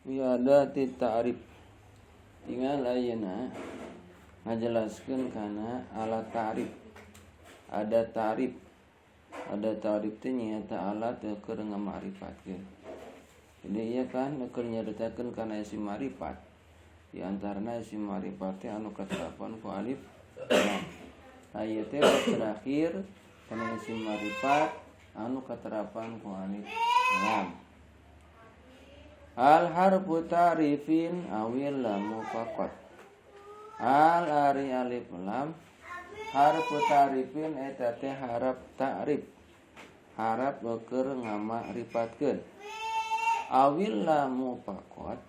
Biadati ta'rif. Tinggal ayeuna ngajelaskeun kana alat ta'rif. Ada ta'rif. Ada ta'rif teh nyaeta alat keur ngamarifatkeun. Jadi ieu kan keur nyaritakeun kana isim ma'rifat. Di antarana isim ma'rifat teh anu katerapan ku alif lam. Aya teh terakhir kana isim ma'rifat anu katerapan ku alif lam. Al harfu ta'rifin awil lamu faqat. Al ari alif lam harfu ta'rifin eta teh harap ta'rif. Harap keur ngamarifatkeun. Awil lamu faqat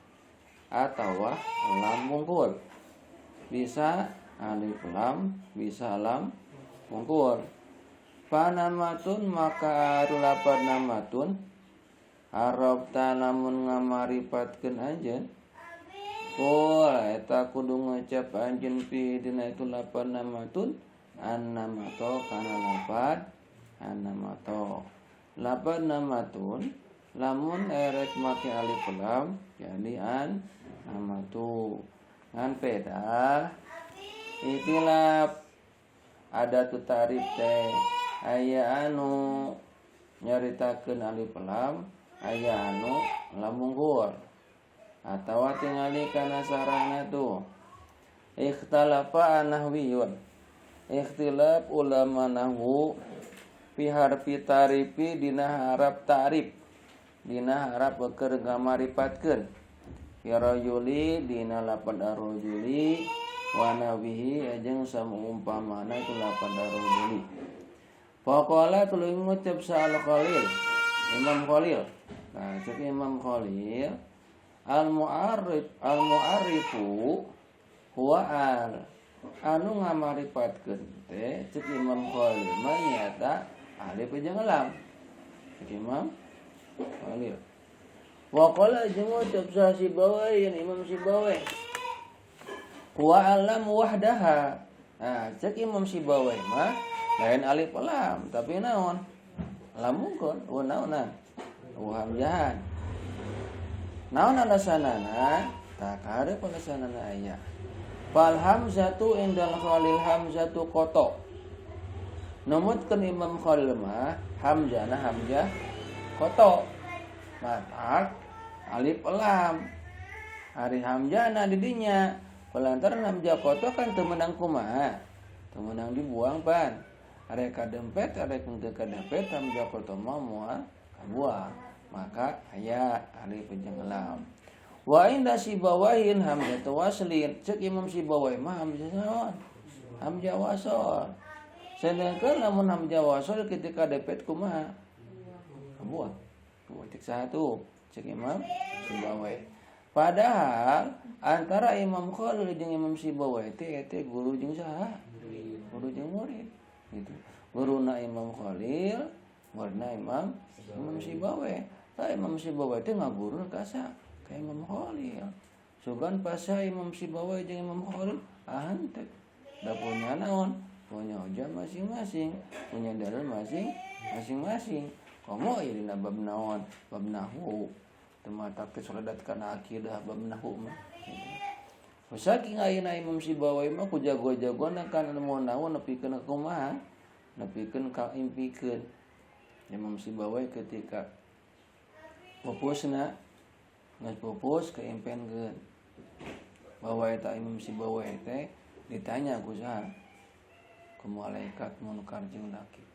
atawa lam mungkul. Bisa alif lam, bisa lam mungkul. Panamatun maka arulapan namatun harapta namun ngamarifatkeun anjeun. Qul eta kudu ngucap anjeun fi dina itu lapan namatun annamato kana lapan annamato. Lapan namatun lamun erek make alif lam jadi an namatu. Ngan peda itilaf ada tu tarif teh aya anu nyaritakeun alif lam aya anu lam mungkul atawa tingali kana sarana tu ikhtalafa nahwiyun. Ikhtilaf ulama nahwu fi harfi tarifi dina harap ta'rif dina harap keur ngamarifatkeun fi rajuli dina lapad ar-rajuli wa nahwihi jeung samuumpamana itu lapad ar-rajuli. Faqala tuluy ngucap sa'al Khalil Imam Khalil. Nah, cek Imam Khalil al-mu'arrifu huwa al anu ngamarifatkeun teh cek Imam Khalil mah nyata alif jeung lam. Cek Imam Khalil. Wa qala jeung ucap Sibawai Imam Sibawai huwa alam wahdaha. Nah, cek Imam Sibawai mah lain alif lam tapi naon? Lam mungkul, naonan? Hamzahan. Naon alasanana? Tak ada alasanana aya. Fal hamzatu indal Khalil hamzatu koto. Numutkeun Imam Khalil mah hamzana hamzah koto. Matak alif lam. Ari hamzana di dinya. Pelantaran hamzah koto kan teu meunang kumaha? Teu meunang dibuang pan. Are kadempet, are teu kadempet hamzah koto mah moal kabuang. Maka aya alif jeung lam. Wa inda Sibawain hamzatu waslin. Cek Imam Sibawai mah hamzah naon? Hamzah wasol. Sedangkan lamun hamzah wasol ketika depet kumaha? Kabuang. Cek satu. Cek Imam Sibawai. Padahal antara Imam Khalil jeung Imam Sibawai teh guru jeung saha? Guru jeung murid. Gitu. Guruna Imam Khalil, muridna Imam Sibawai. Tah Imam Sibawai teh ngaguru ka sa? Ka Imam Khalil. Sugan pasa Imam Sibawai jeung Imam Khalil henteu. Da punya naon? Punya hujah masing-masing, punya dalil masing-masing. Komo ieu dina bab naon? Bab nahwu. Teu mata kesaladat kana akidah bab nahwu mah. Saking ayeuna Imam Sibawai mah ku jago-jagoana kana ilmu nahwu nepikeun kumaha? Nepikeun ka impikeun. Imam Sibawai ketika pupusna geus pupus keimpenkeun. Bahwa eta Imam Sibawai teh ditanya ku saha? Ku malaikat munkar jeung nakir.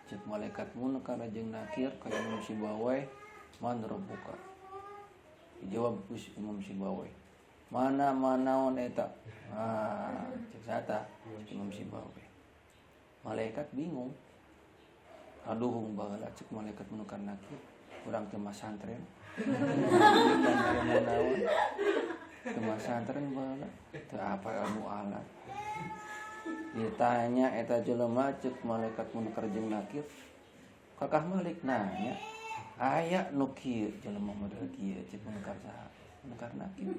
Cek malaikat munkar jeung nakir ka Imam Sibawai, man rabbuka. Dijawab ku Imam Sibawai. Mana manaon eta? Cek sata Imam Sibawai. Malaikat bingung. Aduhung baheula cek malaikat munkar nakir. Urang teh mah santren. Teu mah santren baheula. Teu apa ilmu alat. Ditanya eta jelema cek malaikat munkar jeung nakir. Kakah Malik nanya, aya nu kieu jelema model kieu cek munkar saha? Munkar nakir.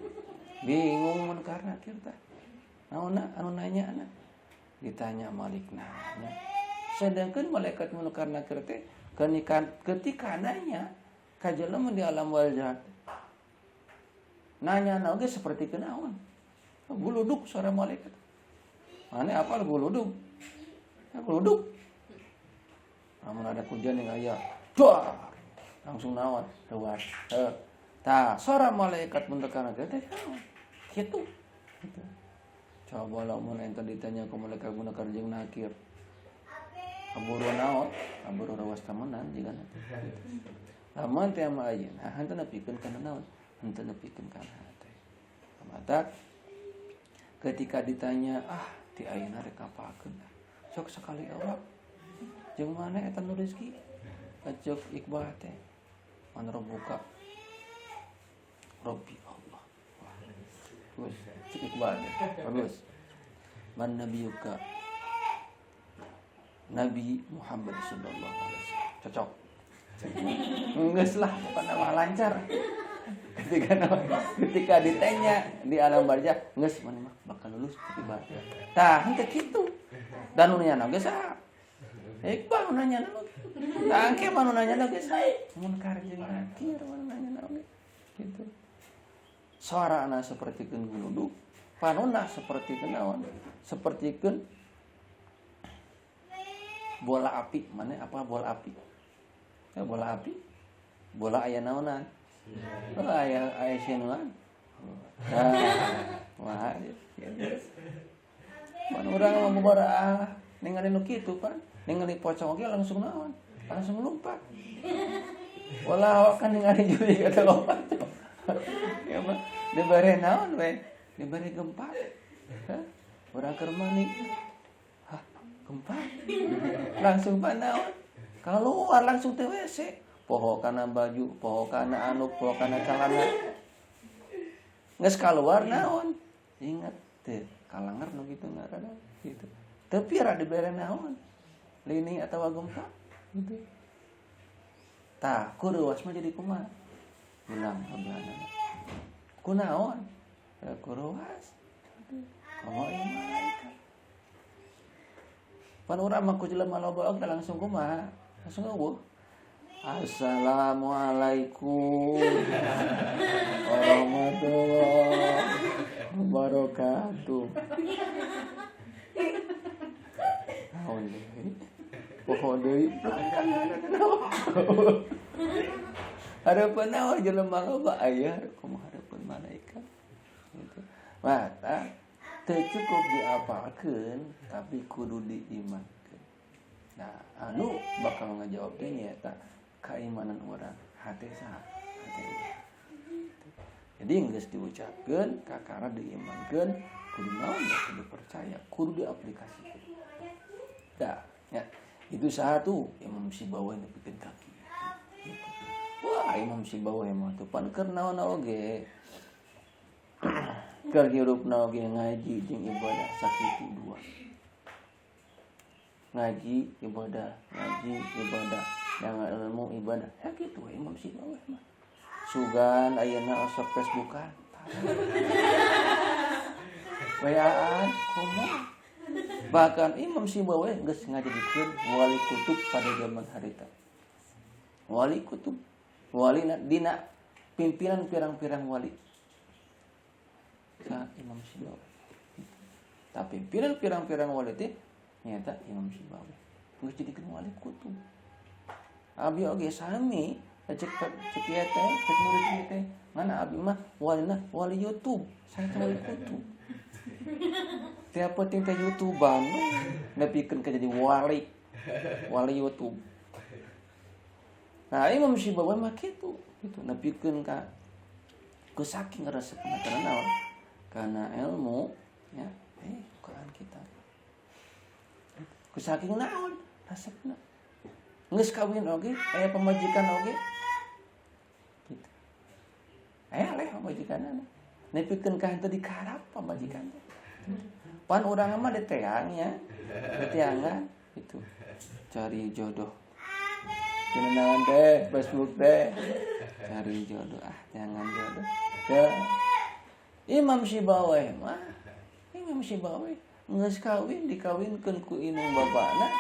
Bingung munkar nakir tah. Naonna anu nanyaana? Ditanya Malik nanya. Sedangkan malaikat munkar nakir teh ketika nanya ka jelema di alam barzakh nanya oge seperti kenaon. Guluduk suara malaikat. Mana apal guluduk? Ya guluduk. Namun ada hujan yang aya, duar, langsung naon, luar. Tah, suara malaikat mentekan teh kitu. Gitu. Coba lamun ente ditanya ku malaikat munakar jeung nakir. Kaburu naon? Kaburu rawas tamenan jiga nanti. Lamun teh mah ayeuna henteu nepikeun kana naon? Henteu nepikeun kana teh. Mata ketika ditanya, ti ayeuna rek apakeun? Sok sekali Allah. Jeung mana eta nu rezeki? Ajak Iqbal teh. Man buka. Rabbi Allah. Terus cek Iqbal teh. Bagus. Man nabiyuka? Nabi Muhammad sallallahu alaihi wasallam. Cocok. Geus lah, pokona lancar. Ketika ditanya di alam barzah, geus mana mah bakal lulus Iqbal. Tah, henteu kitu. Dan nu nanya geus saha? Iqbal nanya naon? Tangke mah nanya naon geus sae? Munkar jeung nakir mah nanya naon gitu. Suarana sapertikeun guluduk, panonna sapertikeun naon? Sapertikeun bola api, mana apa bola api? Ya bola api. Bola aya naonan? Bola aya sinuan. Wah. Pan urang mah bobara ningali nu kitu pan. Ningali pocong oge langsung naon? Langsung lompat. Walau kan ningali juli kata lompat. Ya mah dibere naon we? Dibere gempa. Urang keur mani. Gempa. Langsung panaon. Keluar langsung teh WC. Poho kana baju, poho kana anduk, poho kana calana. Geus kaluar naon? Ingat teh kalanger nu kitu ngaranna gitu. Teu pira dibere naon? Lini atawa gempa gitu. Tah, kuruwas mah jadi kumaha? Ulang hablana. Kunaon? Kuruwas. Oh, ieu malaikat. Pan urang mah ku jelema loba oge langsung kumaha? Langsung eueuh. Assalamualaikum warahmatullahi wabarakatuh. Naon deui? Poho deui. Hareupeun naon jelema loba aya kumaha hareupeun malaikat. Gitu. Mata teu cukup diapalkeun tapi kudu diimankeun. Nah, anu bakal ngajawab teh nyaeta keimanan urang hate saha? Hate urang. Jadi geus diucapkeun kakara diimankeun kudu naon da kudu percaya, kudu diaplikasikeun. Dah, ya. Itu satu Imam Sibawahi nepikeun kaki. Gitu. Wah, Imam Sibawahi mah teu pan keur naon oge. Keur hirupna oge ngaji jeung ibadah sakitu dua. Ngaji ibadah, jangan ilmu ibadah. Ya gitu Imam Sibawahi mah. Sugan ayeuna osok Facebookan. Wayaan komo. Bahkan Imam Sibawahi geus ngajadikeun wali kutub pada zaman harita. Wali kutub, wali dina pimpinan pirang-pirang wali. Sa Imam Sibawahi. Tapi pirang-pirang wali teh nyata Imam Sibawahi. Geus jadikeun wali kutub. Abi oge sami cek ieu teh, cek nulis ieu teh. Mana abi mah walina wali YouTube, saya teh wali kutub. Tiap penting teh YouTubean nepikeun ka jadi wali YouTube. Nah, Imam Sibawahi mah kitu, nepikeun ka ku saking resepna kana naon? Kana ilmu ya, Quran kita. Ku saking naon resepna? Geus kawin oge, aya pamajikan oge. Gitu. Aya leh pamajikanna. Nepikeun ka henteu dikarap pamajikan teh. Pan urang mah deteang ya. Deteangan gitu. Cari jodoh. Kenalan teh Facebook teh. Cari jodoh jangan jodoh. Ke Imam Sibawahi mah. Imam Sibawahi geus kawin dikawinkeun ku indung bapana.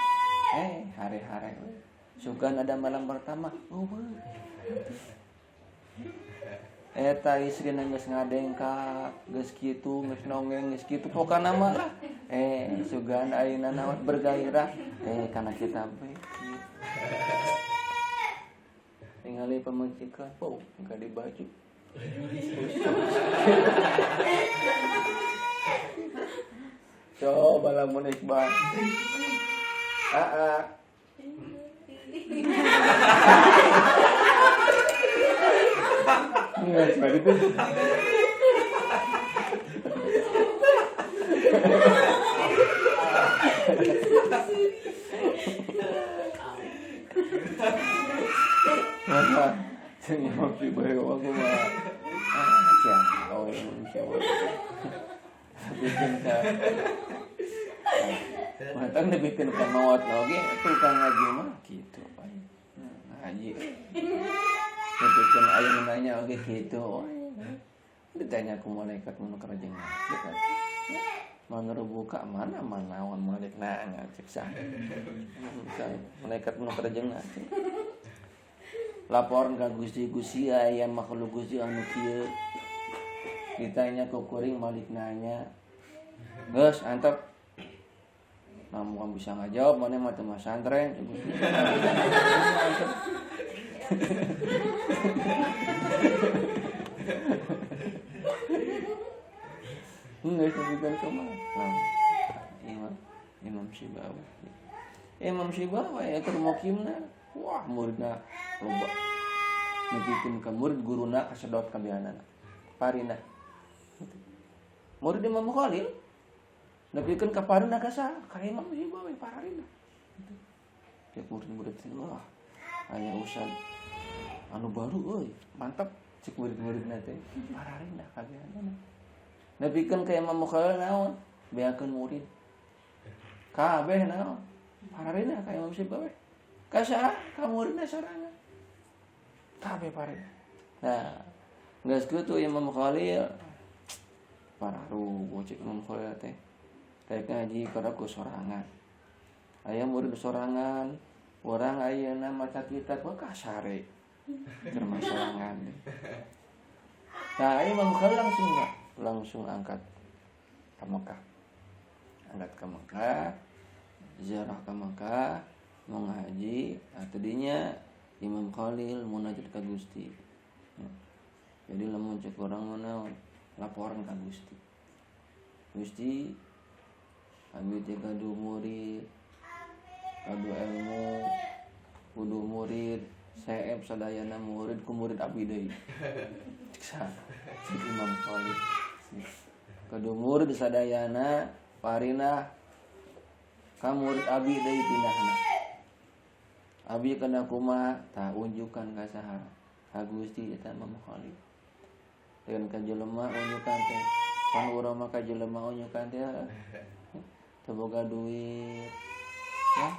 Hare-hare we. Sugan ada malam pertama. eta istrina geus ngadengkak geus kitu geus nongeng geus kitu pokona mah lah sugan ayeuna naon bergairah kana kita bae ningali pemecikan enggak di baju coba lamun Iqbal nggak seperti itu. Masa jadi mampir bawa aku mah oh Indonesia bikin ka matang dibikin ka mawat lagi tukang ngaji mah gitu ngaji bikin ayeuna nanya oge gitu ditanya ku malaikat mun kerajeng gitu mun buka mana manaon malaikna ngacek sah malaikat mun kerajeng laporan ka Gusti aya makhluk Gusti anu kieu ditanya ku kuring malik nanya geus antep namun bisa ngajawab mana mah teu masantren enggak sebutkan kemana Imam Syibawi Imam Syibawi ya termokimna wah muridna loba ngepikeun ka murid guruna kasedot ka bianana parina murid Imam Khalil ngepikeun ka parina ka sa ka Imam Syibawi parina tiap murid-murid wah aya ustad anu baru euy mantap cek murid-muridna teh parina ka bianana ngepikeun ka Imam Khalil naon beakeun murid kabeh naon parina ka Imam Syibawi kasa ka muridna sorangan kabeh parina nah geus kitu Imam Khalil pararuh cek Imam Khalil teh rek ngaji kada ku sorangan aya murid sorangan urang ayeuna maca kitab ka sare keur sorangan nah Imam Khalil langsung angkat ke Mekah ziarah ke Mekah mau ngaji tadinya Imam Khalil munajat ka Gusti jadi lamun cek urang naon laporan ka Gusti abi teh kadu murid kadu ilmu kudu murid saeb sadayana murid ku murid abdi deui cek Imam Khalil kadu murid sadayana parina ka murid abdi deui pindahna abi kana kumaha tah unjukan ka saha ka Gusti eta Imam Khalil dengan ka jelema unjukan teh pan urang mah ka jelema unjukan teh teu boga duit kan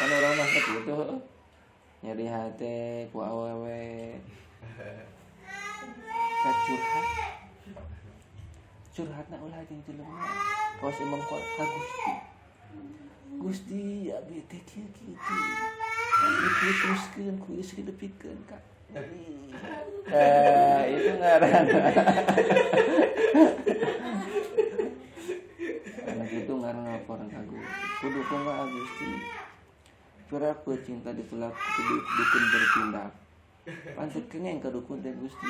urang mah kitu nyeri hate ku awewe ka curhatna ulah jeung jelema kaos Imam Khalil ka Gusti abi teh kieu kitu diputuskeun ku istri depikeun ka itu ngaran anak itu ngaran laporan ka Gusti kudu kumaha Gusti curah cinta ditulak dukun bertindak pancet kengeng ka dukun teh Gusti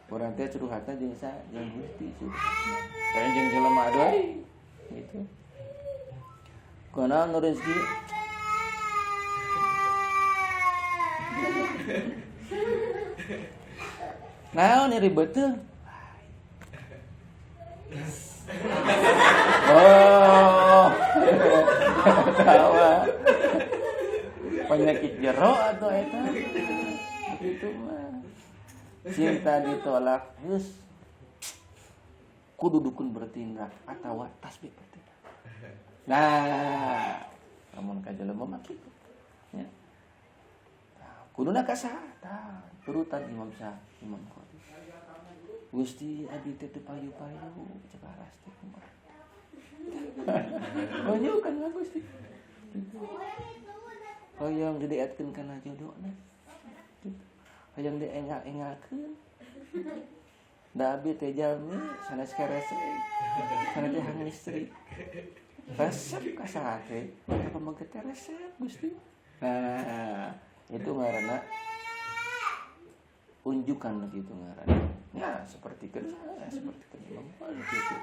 urang teh curhatna jeung Gusti curhat jeung jelema deui gitu kana nu rezeki naon iri beuteung tawa penyakit jero atau eta gitu mah cinta ditolak geus kudu dukun bertindak atawa tasbih bertindak nah lamun ka jelema mah kitu nya kuduna ka saha tah turutan Imam Khalil Gusti abdi teh teu payu-payu cek aras teh kumaha banyak kan Gusti hoyong didiatkeun kana jodohna. Hoyong diengal-engalkeun. Da abi teh jalmi sanes kerese. Sanes teh hang listrik. Resep ka sate, apa mangke resep Gusti. Nah, itu ngaranna unjukan begitu ngaranna. Ya, seperti kan Imam Khalil gitu.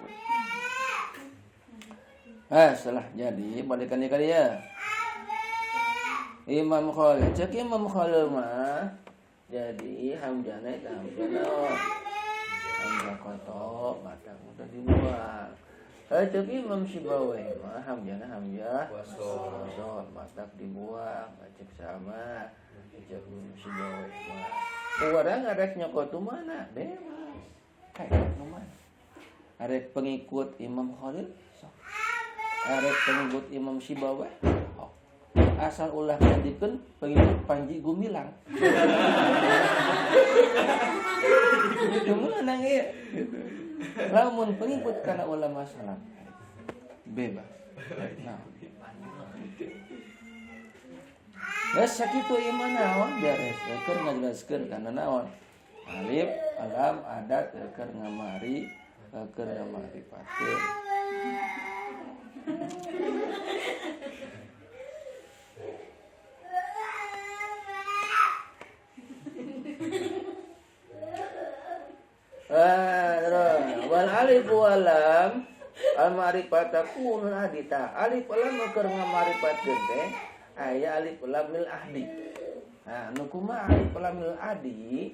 Setelah jadi balikan kali ya. Imam Khalil, cek Imam Khalil mah jadi hamzana itu hamzana. Hamzah kotok, batang udah dibuang. Cek Imam Sibawai mah hamzana hamzah wasol, batang dibuang, cek sama. Cek Imam Sibawai mah. Orang arek nyokot mana? Bebas. Kayak mana? Arek pengikut Imam Khalil, arek pengikut Imam Sibawai. Asal ulah jadikeun pengikut Panji Gumilang. Itu meunang ieu. Lamun pengikut kana ulama salaf bebas. Nah. Sakitu ieu mah naon beres keur ngajelaskeun kana naon. Alif, lam, adat keur ngamari keur ngamaripakeun. Wal alif wal lam al ma'rifata kunun adita. Alif lam keur ngamaripakeun teh aya alif lam lil ahdi. Nah, nu kumaha alif lam lil ahdi?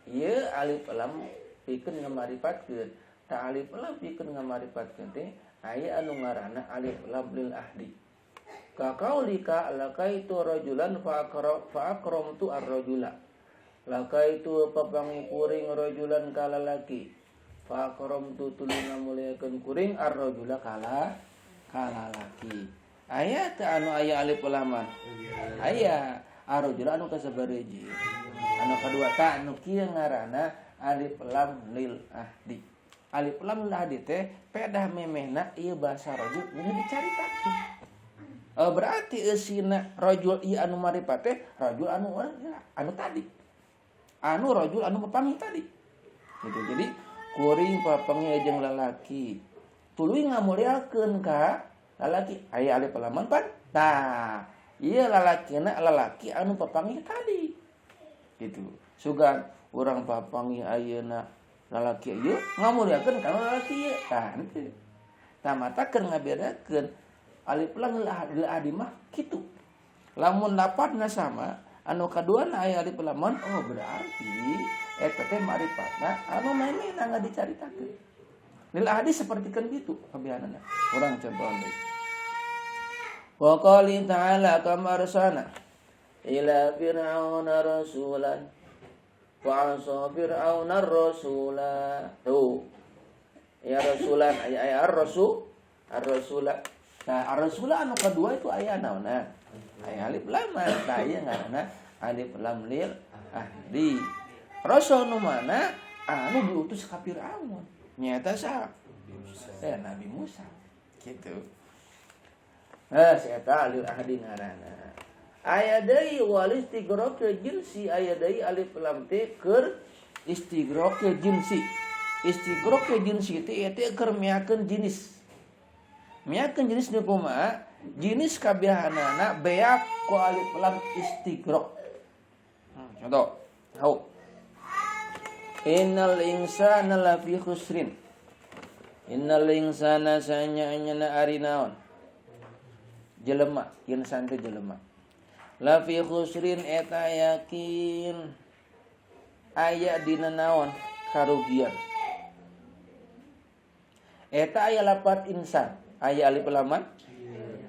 Ieu alif lam pikeun ngamaripakeun. Ta alif lam pikeun ngamaripakeun teh aya anu ngaranna alif lam lil ahdi. Ka qaulika lakaitu rajulan fa akramtu ar-rajula. Lakaitu papangi kuring rajulan ka lalaki. Fa akramtu tuluy ngamuliakeun kuring ar-rajula kala lalaki. Aya teh anu aya alif laman. Aya ar-rajula anu kasabareuji. Anu kadua ta anu kieu ngaranna alif lam lil ahdi. Alif lam lil ahdi teh pedah memehna ieu basa rajul nu dicaritakeun. Berarti eusina rajul ieu anu marifat teh rajul anu tadi. Anu rajul anu papanggih tadi. Gitu. Jadi kuring papanggih jeung lalaki. Tuluy ngamuliakeun ka lalaki aya alif laman pan. Tah, ieu lalaki anu papanggih tadi. Gitu. Sugan urang papanggih ayeuna lalaki ieu ngamuliakeun kana lalaki ieu. Tah, henteu. Tah mata keur ngabedakeun alif lam lil ahdi mah kitu. Lamun lafadzna sama, anu kaduana aya alif laman, oh berarti eta teh ma'rifatna anu memehna dicaritakeun. Lil ahdi sapertikeun kitu kabihanana. Urang contohan deui. Wa qali ta'ala kama arsana ila fir'auna rasulan fa asa fir'auna ar-rasula. Tuh. Ya rasulan aya ar-rasula. Nah, ar-rasula anu kadua itu aya naonna? Aya alif lam. Tah ieu ngaranna alif lam lil ahdi. Rasul nu mana anu diutus ka Firaun. Nyaeta sa? Nabi Musa. Gitu. Eta lil ahdi ngaranna. Aya deui wal istighraq jinsi, aya deui alif lam teh keur istighraq jinsi. Istighraq jinsi teh eta keur miakeun jenis. Miakeun jenis nu kumaha? Jenis kabihanana beak ku alif lam istighraq. Contoh. Hau. Innal insana lafi khusrin. Innal insana sanyana ari naon? Jelema, insan teh jelema. Lafi khusrin eta yakin aya dina naon? Karugian. Eta aya lafaz insan, aya alif laman?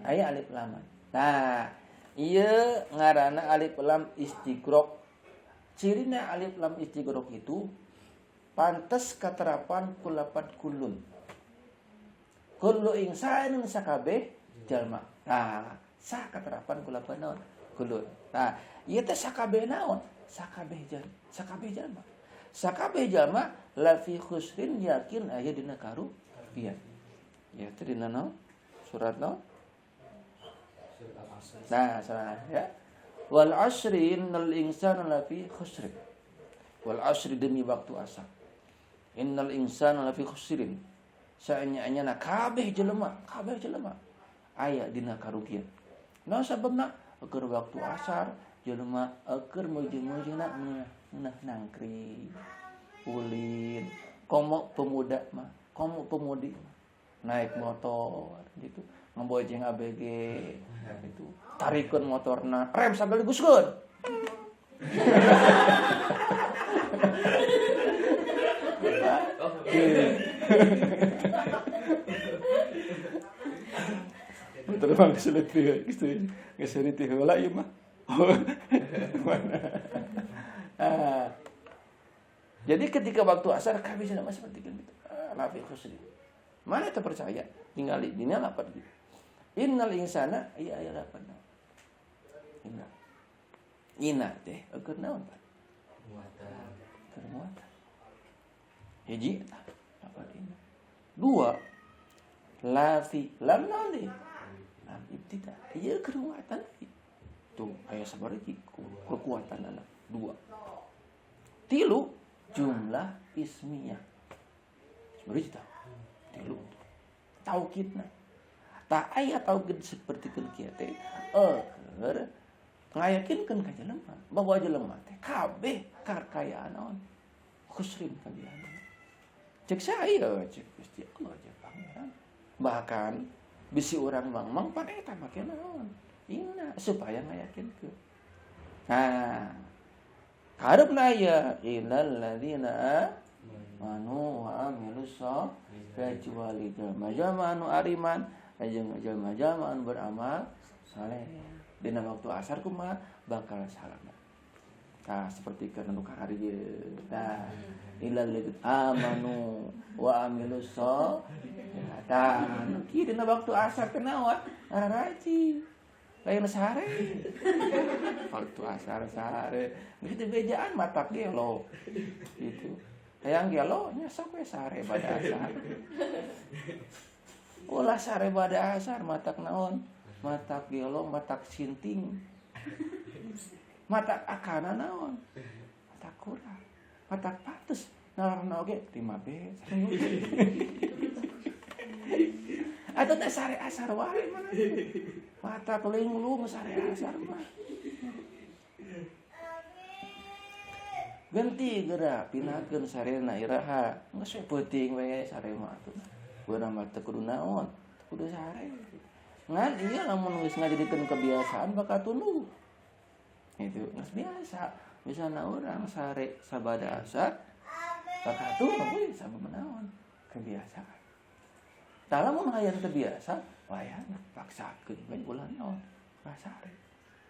Aya alif laman. Nah, ieu ngaranna alif lam istighraq. Cirina alif lam istighraq itu pantes katerapan ku lafaz kullun. Kullu insanin sakabeh jalma. Nah, sah katerapan ku lafaz naon? Kullun. Nah, ieu teh sakabeh naon? Sakabeh jalma. Sakabeh jalma lafi khusrin yakin aya dina karugian. Ya teh dina naon? Surat naon? Nah, salah ya. Wal asri innal insana lafi khusrin. Wal asri demi waktu asar. Innal insana lafi khusrin. Saanya kabeh jelema aya dina karugian. Naon sababna? Keur waktu asar jelema keur meujeuh-meujeuhna ngeunah nangkring. Ulin, komo pemuda mah, komo pemudi mah. Naik motor gitu, ngembojeng ABG gitu. Tarikeun motorna, rem sambil diguskeun. Betul bang kesulit gitu, kesulit heula ieu mah. Jadi ketika waktu asar kami sama seperti itu. Lafi khusri. Mana tak percaya? Tinggal dina lapan gitu. Innal insana iya aya lapan. Inna teh keur naon Pak? Muatan. Keur muatan. Hiji apa ini? Dua lafi lam naon deui? Lam ibtida. Ieu keur muatan. Tuh aya sabaraha kekuatan anak. Dua. Tilu jumlah ismiyah. Sebenarnya tilu. Taukidna. Tak aya taukid seperti kieu teh. Ngayakinkeun ka jelema, bahwa jelema teh kabeh karkayaan naon? Khusrin kabeh. Cek saya cek Gusti Allah cek pangeran. Bahkan bisi urang mangmang pan eta make naon? Inna supaya ngayakinkeun. Nah, harapna ya innal ladzina amanu wa amilus solihati kecuali jalma-jalma anu ariman jeung jalma-jalma anu beramal saleh. Dina waktu asar kumaha bakal salama. Nah, seperti kana nu kahari ieu. Nah, illal ladzina amanu wa amilus solihati. Kieu dina waktu asar teh naon? Raraji. Lain sare. Waktu asar sare. Gitu bejaan matak gelo. Gitu. Hayang gelo nya sok we sare pada asar. Ulah sare pada asar matak naon? Matak gelo, matak sinting. Matak akana naon? Matak kurang. Matak patus. Nalarna oge 5B. Atau tak sare asar wae mana? Mata kelinglung sare asar mah. Ganti geura pinakeun sarena iraha. Geus peuting we sare mah atuh. Urang mah teu kudu naon, kudu sare. Ngan ieu lamun geus ngajadikeun kebiasaan bakal tuluy. Itu geus biasa. Misalna urang sare sabada asar, bakal tuluy sabab naon? Kebiasaan. Tah lamun hayang teu biasa, wayahna paksakeun we ulah naon? Sare.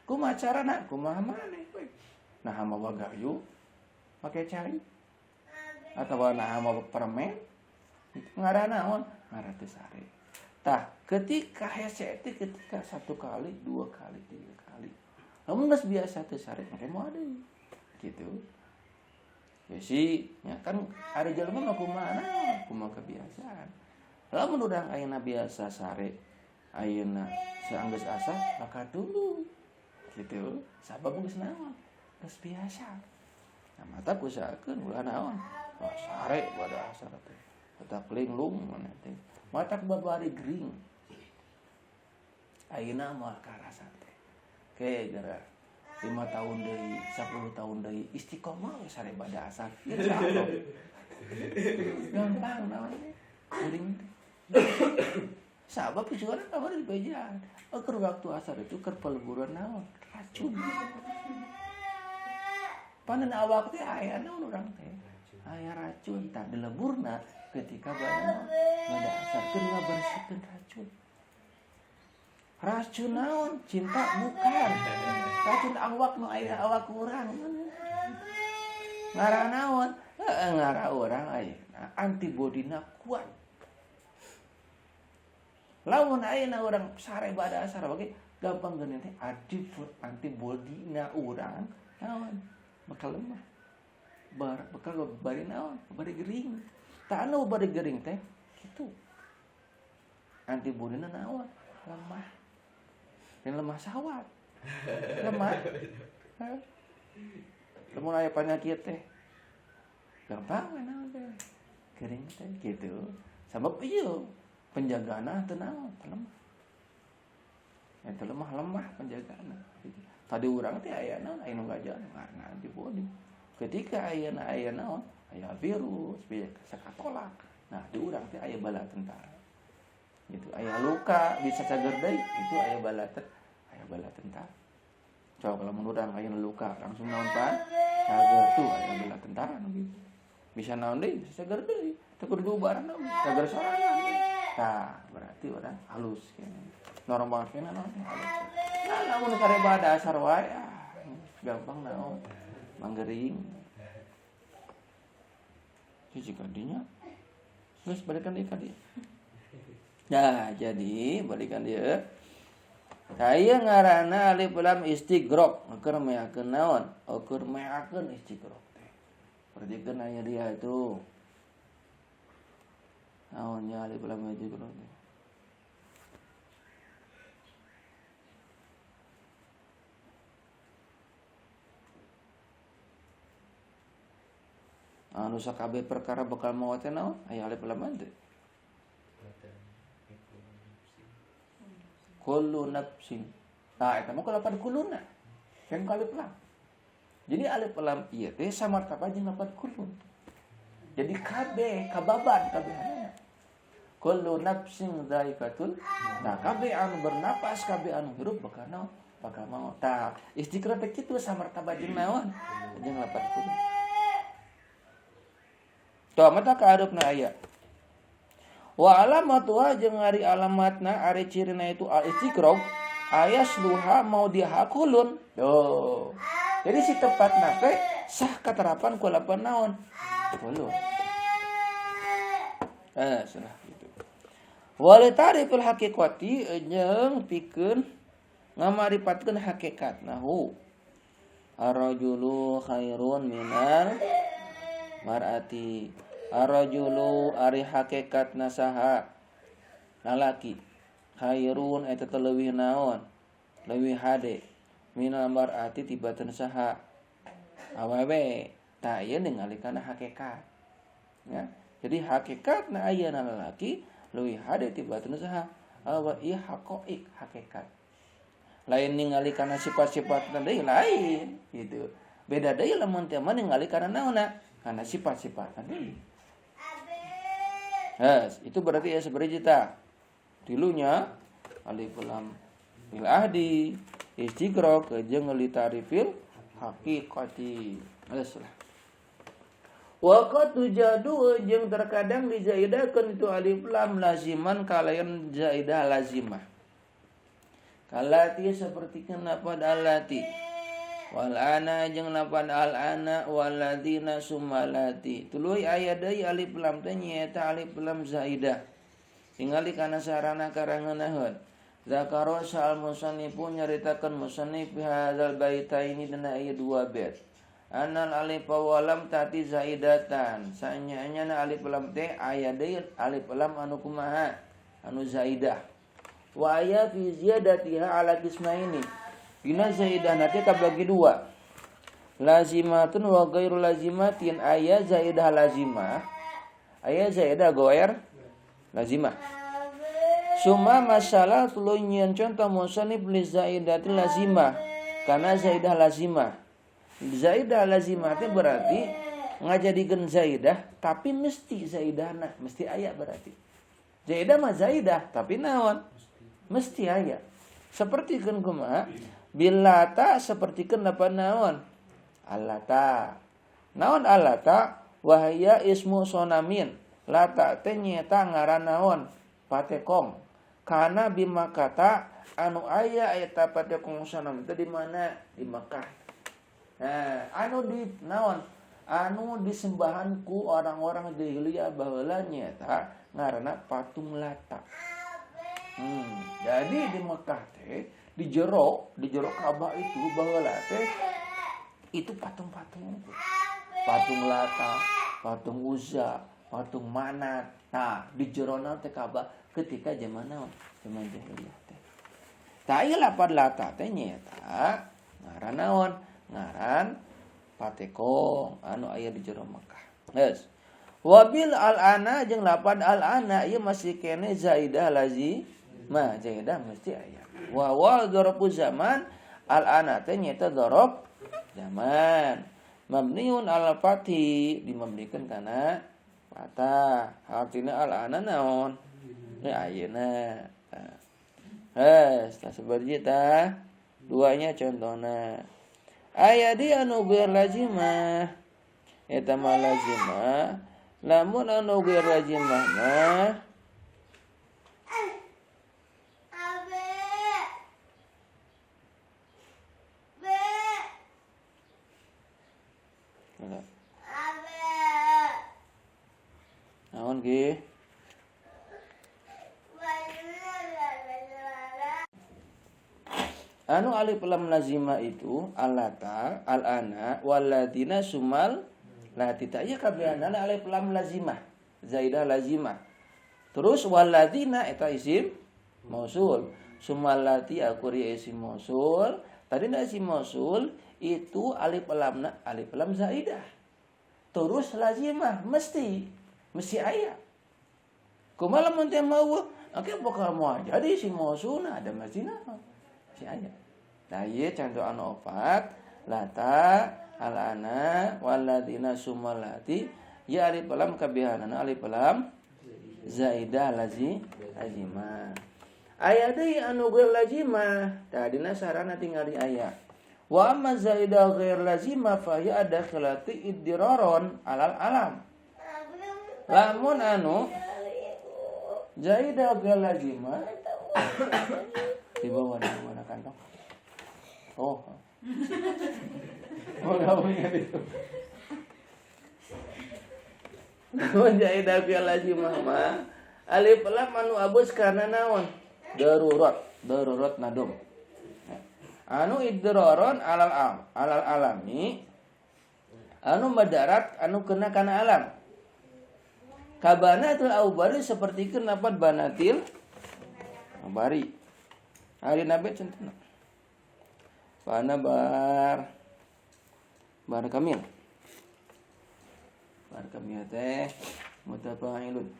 Kumaha carana? Kumaha maneh we? Nah mah wagayu make cai. Atawa nah mah permen. Ngaranna naon? Ngaran teu sare. Tah, ketika hese teh ketika 1 kali, 2 kali, 3 kali. Lamun geus biasa teu sare make moal deui. Gitu. Bisi nya kan ari jelema mah kumaha kebiasaan. Lamun urang ayeuna biasa sare, ayeuna saanggeus asar bakal dulu. Gitu. Sabab geus naon? Geus biasa. Nah, mata usahakeun ulah naon? Sare pada asar teh. Tetap linglung maneh teh. Mata babari gering. Ayeuna moal karasa teh. Ke gara 5 tahun deui, 10 tahun deui istiqomah we sare pada asar. Insyaallah. Gampang namanya. Gering. Sabab tujuanna kamari di bejaan. Keur waktu asar itu keur peleburan naon? Racun. Panen awak teh aya naon urang teh? Aya racun tah dileburna ketika pada asar keur ngabersihkeun racun. Racun naon? Cinta bukan. Racun awak nu aya awak urang. Ngaran naon? Ngaran urang ayeuna antibodina kuat. Lamun ayeuna urang sare bada asar bage gampang geuning teh antibodina urang naon? Bakal lemah. Bakal bari naon? Bari gering. Tah anu bari gering teh kitu. Antibodina naon? Lemah. Dan lemah sawat. lemah. Lamun aya penyakit teh gampang naon teh kering teh gitu. Sabab ieu penjagaana teu naon lemah. Eta lemah penjagaana. Tadi urang teh aya naon aya nu gajah ngaranna antibodi. Ketika aya naon aya virus bisa katolak. Nah di urang teh aya bala tentara. Gitu aya luka bisa cager deui itu aya bala tentara. Coba kalau mun urang aya luka langsung naon pan cager tuh aya bala tentara nu gitu. Bisa naon deui bisa cager deui teu kudu diubaran naon cager sorangan. Tah berarti urang halus kene. Normal kene naon halus. Nah lamun kareba dasar wae gampang naon manggering. Hiji kadinya geus balikan deui ka dieu. Nah, jadi balikan dia. Saya ngaranna alif lam istighraq, keur meakeun naon? Keur meakeun istighraq teh. Perhatikan aya dia itu. Naonnya alif lam istighraq teh? Anu sakabeh perkara bakal maot teh naon? Aya alif lam teh. Kullu nafsin. Nah, eta mah kalapan kulluna. Kan alif lam. Jadi alif lam ieu teh samartaba jeung lapan kullun. Jadi kabeh kababan kabehanana. Kullu nafsin dha'iqatul. Nah, kabeh anu bernapas, kabeh anu hirup bakal naon? Bakal maot. Tah, istighraq teh kitu samartaba jeung naon? Jeung lapan kullun. Tuh, mata ka harupna aya. Wa alamatuha jeung ari alamatna ari cirina itu al istighraq ayasluha mau dihakulun. Tuh. Jadi si tepatna teh sah katerapan ku lapan naon? Kulun. Salah gitu. Wal tariful haqiqati jeung pikeun ngamaripatkeun hakikat nahu. Ar-rajulu khairun minal mar'ati. Ar-rajulu ari hakikatna saha lalaki khairun eta teh leuwih naon leuwih hade minal mar'ati tibatan saha awewe tah ieu ningali kana hakikat ya. Jadi hakikatna ayeuna lalaki leuwih hade tibatan saha awewe ieu haqaiq hakikat lain ningali kana sifat-sifatna deui lain gitu. Beda deui lamun teh ningali kana naonna kana sifat-sifatna deui. Itu berarti ya seperti kita tilunya alif lam fil ahdi istighraq jeung li tarifil haqiqati. Alaslah. Wa qad tujadu jeung terkadang dizaidakeun itu alif lam laziman kalayan zaidah lazimah. Kalati sapertikeun lafaz allati. Wal ana jeung lafaz al ana waladina sumalati. Tuluy aya deui alif lam teh nyaeta alif lam zaidah. Tingali kana sarana karangeunahun. Zakaro sal musannifu nyaritakeun musannif hadzal baitaini dina aya 2 bait. Anal alif wa lam tati zaidatan. Sanyana alif lam teh aya deui alif lam anu kumaha? Anu zaidah. Wa aya fi ziyadatiha ala qismaini. Dina zaidah nanti kabagi 2. Lazimatun wa ghairu lazimatin. Aya zaidah lazimah. Aya zaidah ghair lazimah. Summa masalah tuluy nyieun contoh musannif li zaidatil lazimah. Kana zaidah lazimah. Zaidah lazimah teh berarti ngajadikeun zaidah tapi mesti zaidahna mesti aya berarti. Zaidah mah zaidah tapi naon? Mesti aya. Sapertikeun kumaha? Bilata sapertikeun lapan naon? Alata. Naon alata? Wahaya ismu sonamin. Lata teh nyaeta ngaran naon? Patekong. Kana bimakata anu aya eta patekong sonam teh di mana? Di Makkah. Nah, anu di naon? Anu disembahan ku orang-orang jahiliyah baheula nyaeta ngaranna patung Lata. Jadi di Mekah teh di jero Ka'bah itu baheula teh itu patung-patung. Patung Lata, patung Uzza, patung Manat. Nah, di jerona teh Ka'bah ketika zaman naon? Zaman jahiliyah teh. Ta ieu lapad lata teh nyaeta ngaran naon? Ngaran patekong anu aya di jero Mekah. Geus. Wabil al-ana jeung lapad al-ana ieu masih kene zaidah lazimah. Zaidah mesti aya. Wa dzarfu zaman al-ana teh nyaeta dzaraf zaman. Mabniun al fathi dimabnikeun kana fathah. Artina al-ana naon? Ya ayeuna. Tak seberji tah. Duanya contohna. Aya di anu geur lazimah. Eta mah lazimah. Lamun anu geur lazimah mah naon ge? Anu alif lam lazimah itu alata, al-ana, waladina sumal latita. Ieu kabehana alif lam lazimah, zaidah lazimah. Terus waladina eta isim mausul. Sumal lati akuri isim mausul. Tadina isim mausul itu alif lam zaidah. Terus lazimah mesti aya. Kumaha lamun teh mau oke bakal moal jadi isim mausulna ada mazina si aya. Nah ieu contoh anu opat lata al-ana waladina sumalati ya alif lam kabihanana alif lam zaidah lazimah. Aya deui anu geur lazimah tah dina sarana tinggal di aya. Wa amma zaidah ghair lazimah fa hiya adakhilati iddiraron alal alam. Lamun anu zaidah ghair lazimah di bawah mana kantong. Oh kamu ingat itu. Namun zaidah ghair lazimah mah alif lam anu abus karena naon? Darurat nadum. Anu idraron alal alami anu madarat anu kena kana alam. Kabanatul aubari sapertikeun lapat banatil bari. Hari nabi centena. Bana bar kamil. Bar kamil teh mutafa'ilun.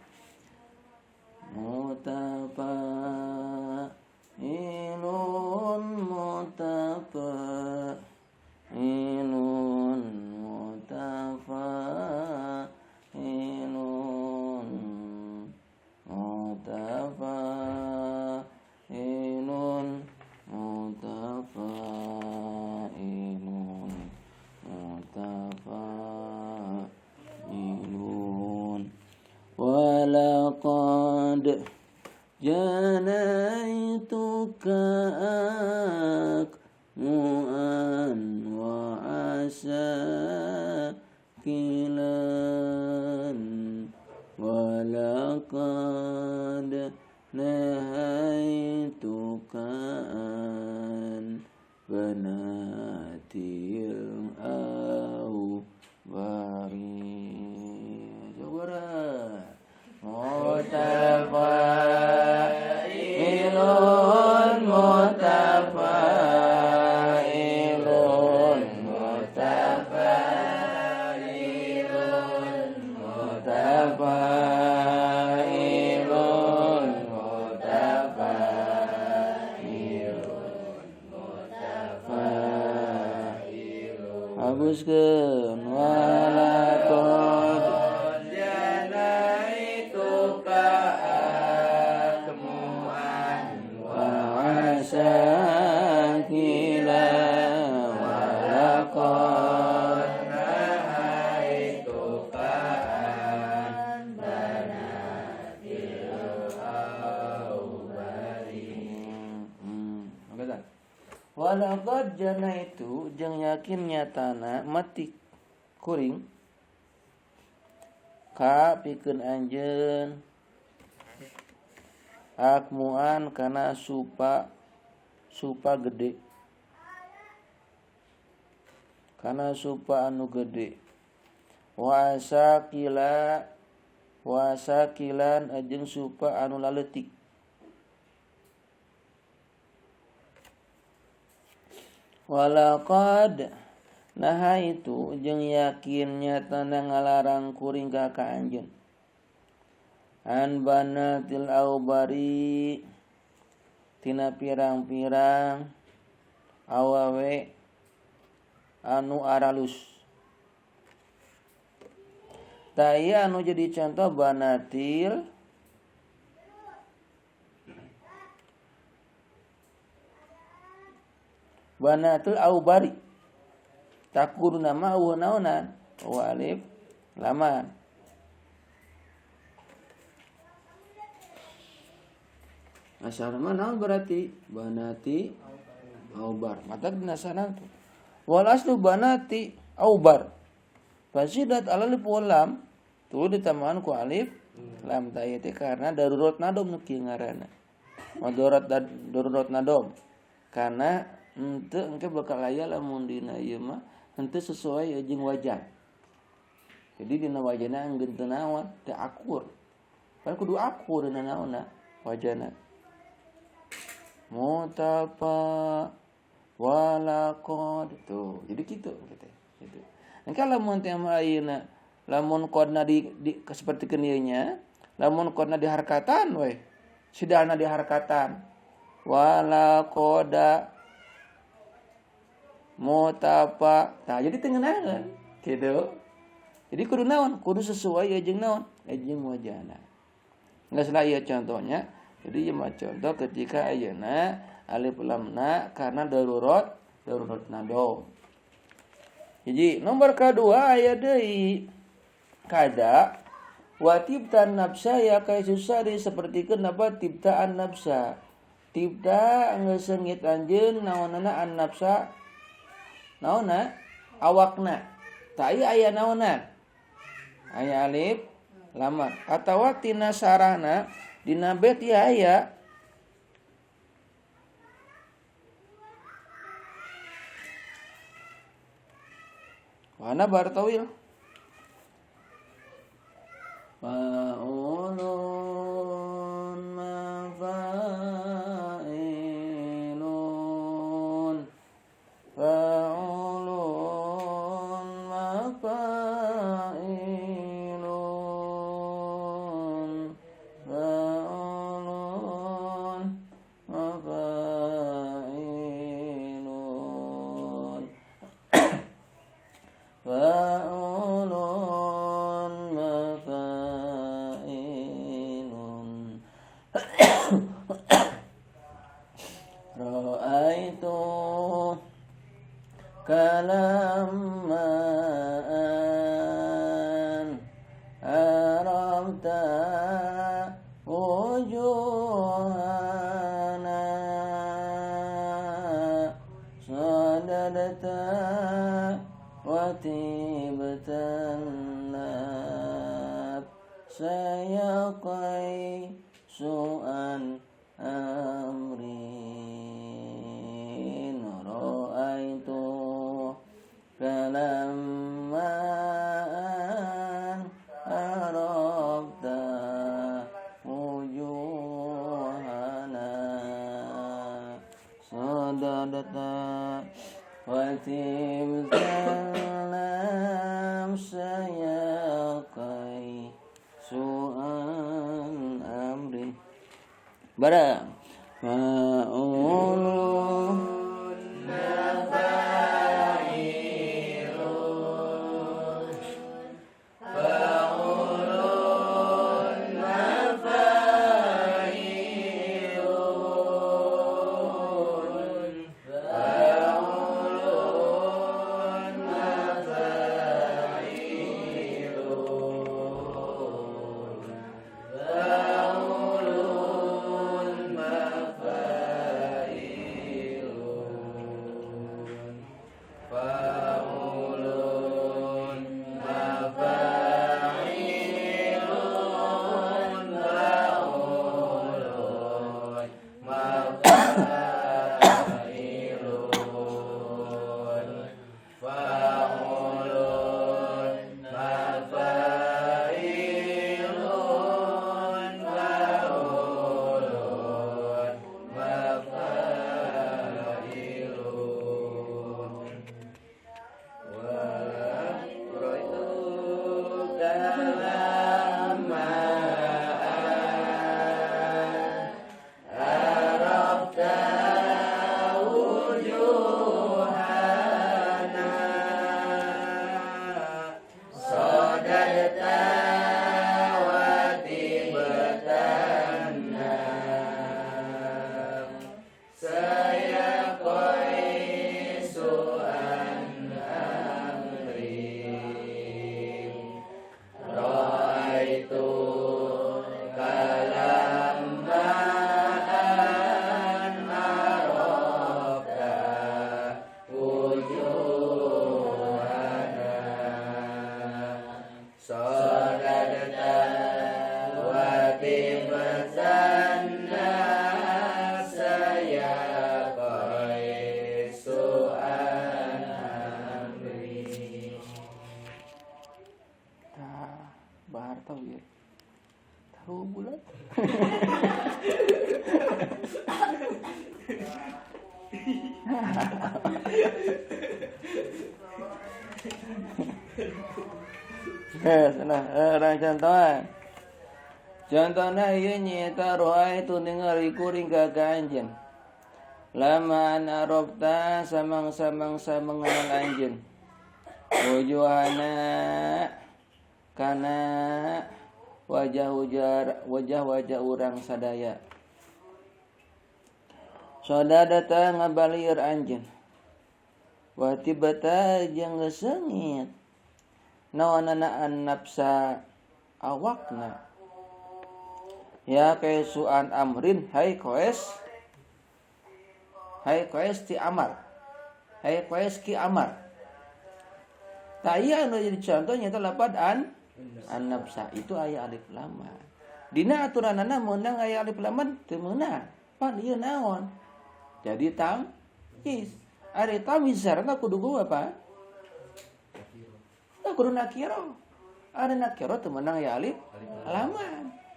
Walaqad janaituka akmu'an wa asakilan walaqad nahaituka an banatil au bari. Mutafa'ilun habuskeun walaqad janaituka akmu'an wa asakila walaqad nahaituka an banatil aubari. Walaqad janaitu jeung yakin nyatana mati kuring ka pikeun anjeun akmuan kana supa gede kana supa anu gede wasakilan jeung supa anu laletik Walaqad nah itu jeung yakin nyata ngalarang kuring ka anjeun an banatil aubari tina pirang-pirang awawe anu aralus. Taya anu jadi contoh banatil aubari takur nama naonan alif laman. Asarna naon berarti banati aubar. Mata dinasana tu. Wal aslu banati aubar. Fasidat alif wal lam tu ditambahan ku alif lam teh karena darurat nadom nu kieu ngaranna. Darurat nadom. Karena henteu engke bakal aya lamun dina ieu mah henteu sesuai jeung wajan. Jadi dina wajana anggeun teu naon teu akur. Kan kudu akur dina naonna wajana. Mutapa walaqad tuh. Jadi gitu. Engke lamun teh ayeuna lamun qadna di sapertikeun ieu nya, lamun qadna diharkatan we. Sidana diharkatan. Walaqada mutapa. Tah jadi teu ngeunaheun kitu. Jadi kudu naon? Kudu sesuai jeung naon? Jeung wajana. Geus lah ieu contohnya. Jadi ieu mah contoh ketika ayeuna alif lamna karena darurat nadom. Jadi nomor kedua aya deui kada wa tibtan nafsa ya kai susari sapertikeun apa tibtaan nafsa. Tibta geus seungit anjeun naonana an nafsa naonna awakna. Tah ieu aya naonna? Aya alif lam atawa tina sarahna dina bet ya aya mana bartawil fa'ulun mafa'ilun fa'ulun mafa'ilun fa'ulun mafa'ilun fa'ulun mafa'ilun ra'aitu kalaman aramta wujuhana sadadata watibtan nab sayaqai su'an amrin ra'aitu kalaman arabta wujuhana sadadata watibtan nab sayaqai su'an amrin barang ma'ulun Bahar tahu ya. Tahu bulat. Sana orang contoh. Contohnya ieu nyata roa itu ningali kuring ka anjeun. Lama anarobta samang-samang mengenal anjeun. Wujuhana kana wajah urang sadaya. Sodadata ngabalir anjeun. Wa tibata jeung geusengit. Nawanana an nafsa awakna. Ya kaisuan amrin hai koes ti amar. Hai koes ki amar. Taya anu jadi contohnya itu lapad an nafsa itu aya alif lam. Dina aturanana meunang aya alif lam teu meunang. Pan ieu naon? Jadi tamyiz. Ari tamyiz sarana kudu apa? Kudu nakiro. Ari nakiro teu meunang aya alif lam.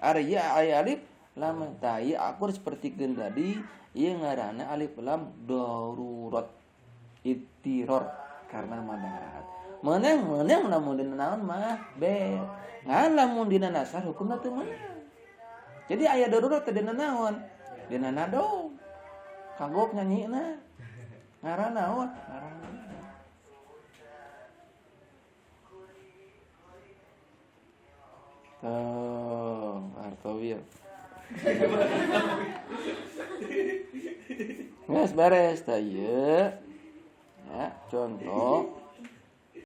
Ari ya aya alif lam. Taya akur sapertikeun tadi ieu ngaranna alif lam darurat. Ittiror karena madarat. Menang lamun dina naon mah be. Ngan lamun dina nasar hukumna teu meunang. Jadi aya darurat teh dina naon? Dina nado. Kagok nyanyina. Ngaranna naon? Ngaranna. Artawil. Geus beres tah ieu. Ya, contoh